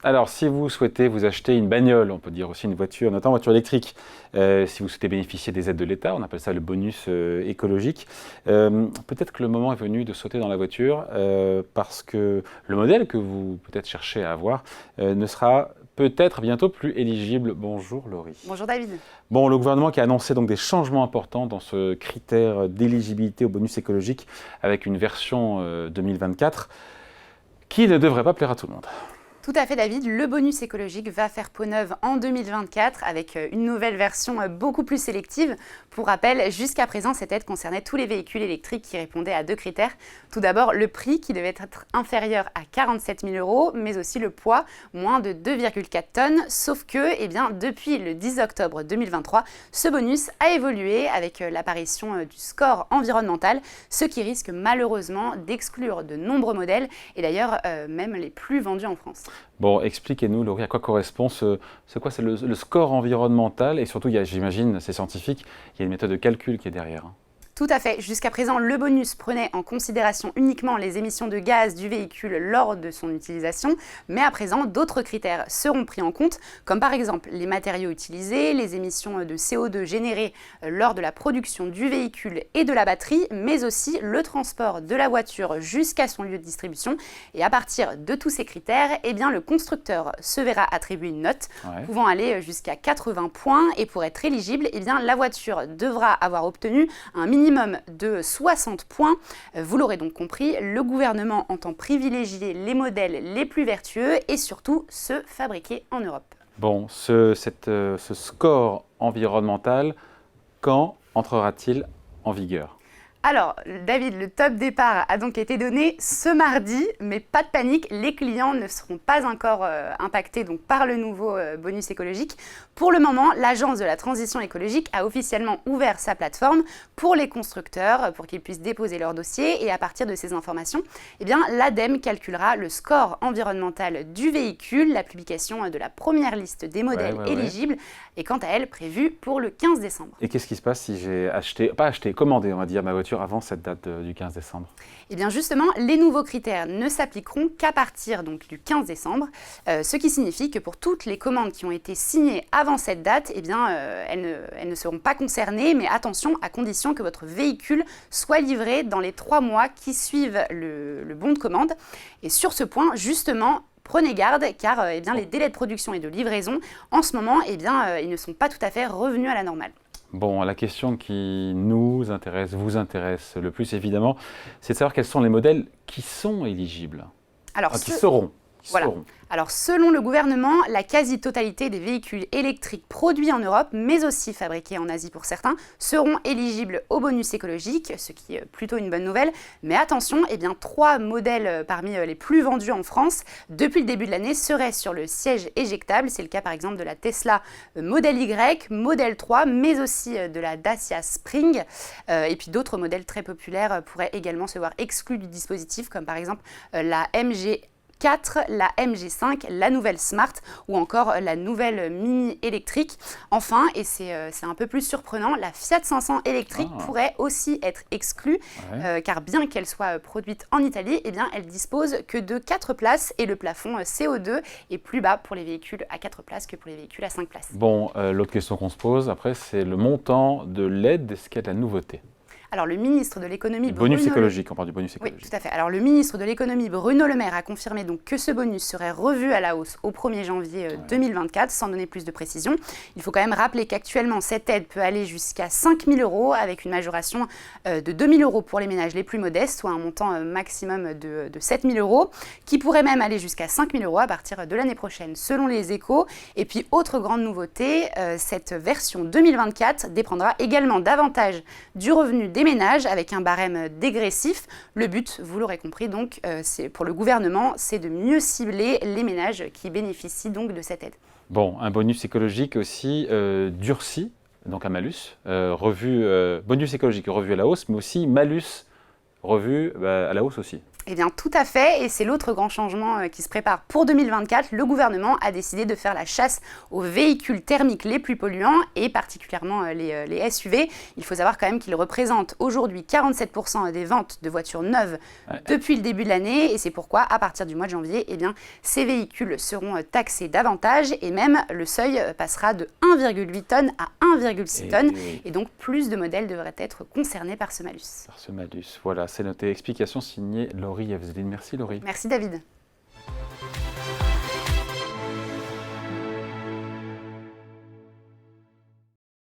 Alors, si vous souhaitez vous acheter une bagnole, on peut dire aussi une voiture, notamment une voiture électrique, si vous souhaitez bénéficier des aides de l'État, on appelle ça le bonus écologique, peut-être que le moment est venu de sauter dans la voiture parce que le modèle que vous peut-être cherchez à avoir ne sera peut-être bientôt plus éligible. Bonjour Laurie. Bonjour David. Bon, le gouvernement qui a annoncé donc des changements importants dans ce critère d'éligibilité au bonus écologique avec une version 2024 qui ne devrait pas plaire à tout le monde. Tout à fait David, le bonus écologique va faire peau neuve en 2024 avec une nouvelle version beaucoup plus sélective. Pour rappel, jusqu'à présent, cette aide concernait tous les véhicules électriques qui répondaient à deux critères. Tout d'abord, le prix qui devait être inférieur à 47 000 €, mais aussi le poids, moins de 2,4 tonnes. Sauf que, depuis le 10 octobre 2023, ce bonus a évolué avec l'apparition du score environnemental, ce qui risque malheureusement d'exclure de nombreux modèles et d'ailleurs même les plus vendus en France. Bon, expliquez-nous, Laurie, à quoi correspond c'est le score environnemental et surtout, j'imagine, c'est scientifique, il y a une méthode de calcul qui est derrière. Tout à fait. Jusqu'à présent, le bonus prenait en considération uniquement les émissions de gaz du véhicule lors de son utilisation, mais à présent, d'autres critères seront pris en compte, comme par exemple les matériaux utilisés, les émissions de CO2 générées lors de la production du véhicule et de la batterie, mais aussi le transport de la voiture jusqu'à son lieu de distribution. Et à partir de tous ces critères, le constructeur se verra attribuer une note pouvant aller jusqu'à 80 points. Et pour être éligible, la voiture devra avoir obtenu un minimum de 60 points. Vous l'aurez donc compris, le gouvernement entend privilégier les modèles les plus vertueux et surtout ceux fabriqués en Europe. Bon, ce score environnemental, quand entrera-t-il en vigueur ? Alors, David, le top départ a donc été donné ce mardi, mais pas de panique, les clients ne seront pas encore impactés donc, par le nouveau bonus écologique. Pour le moment, l'Agence de la transition écologique a officiellement ouvert sa plateforme pour les constructeurs, pour qu'ils puissent déposer leur dossier. Et à partir de ces informations, l'ADEME calculera le score environnemental du véhicule. La publication de la première liste des modèles éligibles est quant à elle prévue pour le 15 décembre. Et qu'est-ce qui se passe si j'ai commandé, on va dire, ma voiture avant cette date du 15 décembre ? Eh bien justement, les nouveaux critères ne s'appliqueront qu'à partir donc, du 15 décembre, ce qui signifie que pour toutes les commandes qui ont été signées avant cette date, elles ne seront pas concernées, mais attention, à condition que votre véhicule soit livré dans les 3 mois qui suivent le bon de commande. Et sur ce point, justement, prenez garde car les délais de production et de livraison, en ce moment, ils ne sont pas tout à fait revenus à la normale. Bon, la question qui nous intéresse, vous intéresse le plus évidemment, c'est de savoir quels sont les modèles qui sont éligibles. Qui seront. Alors, selon le gouvernement, la quasi-totalité des véhicules électriques produits en Europe, mais aussi fabriqués en Asie pour certains, seront éligibles au bonus écologique, ce qui est plutôt une bonne nouvelle. Mais attention, 3 modèles parmi les plus vendus en France, depuis le début de l'année, seraient sur le siège éjectable. C'est le cas par exemple de la Tesla Model Y, Model 3, mais aussi de la Dacia Spring. Et puis d'autres modèles très populaires pourraient également se voir exclus du dispositif, comme par exemple la MG4, la MG5, la nouvelle Smart ou encore la nouvelle Mini électrique. Enfin, et c'est un peu plus surprenant, la Fiat 500 électrique pourrait aussi être exclue car bien qu'elle soit produite en Italie, elle dispose que de 4 places et le plafond CO2 est plus bas pour les véhicules à 4 places que pour les véhicules à 5 places. Bon, l'autre question qu'on se pose après, c'est le montant de l'aide. Est-ce qu'il y a de la nouveauté ? Alors, le ministre de l'économie bonus écologique, on parle du bonus écologique. Oui, tout à fait. Alors, le ministre de l'économie Bruno Le Maire a confirmé donc que ce bonus serait revu à la hausse au 1er janvier 2024, sans donner plus de précision. Il faut quand même rappeler qu'actuellement, cette aide peut aller jusqu'à 5 000 € avec une majoration de 2 000 € pour les ménages les plus modestes, soit un montant maximum de 7 000 €, qui pourrait même aller jusqu'à 5 000 € à partir de l'année prochaine, selon les Échos. Et puis, autre grande nouveauté, cette version 2024 dépendra également davantage du revenu des ménages avec un barème dégressif. Le but, vous l'aurez compris, donc, c'est pour le gouvernement, c'est de mieux cibler les ménages qui bénéficient donc de cette aide. Bon, un bonus écologique aussi durci, donc un malus, bonus écologique revu à la hausse, mais aussi malus revu à la hausse aussi. Eh bien, tout à fait, et c'est l'autre grand changement qui se prépare pour 2024. Le gouvernement a décidé de faire la chasse aux véhicules thermiques les plus polluants, et particulièrement les SUV. Il faut savoir quand même qu'ils représentent aujourd'hui 47% des ventes de voitures neuves depuis le début de l'année, et c'est pourquoi, à partir du mois de janvier, eh bien, ces véhicules seront taxés davantage, et même le seuil passera de 1,8 tonnes à 1,6 tonnes, et donc plus de modèles devraient être concernés par ce malus. Par ce malus, voilà, c'est noté. Explication signée Laurie Evzeline. Merci Laurie. Merci David.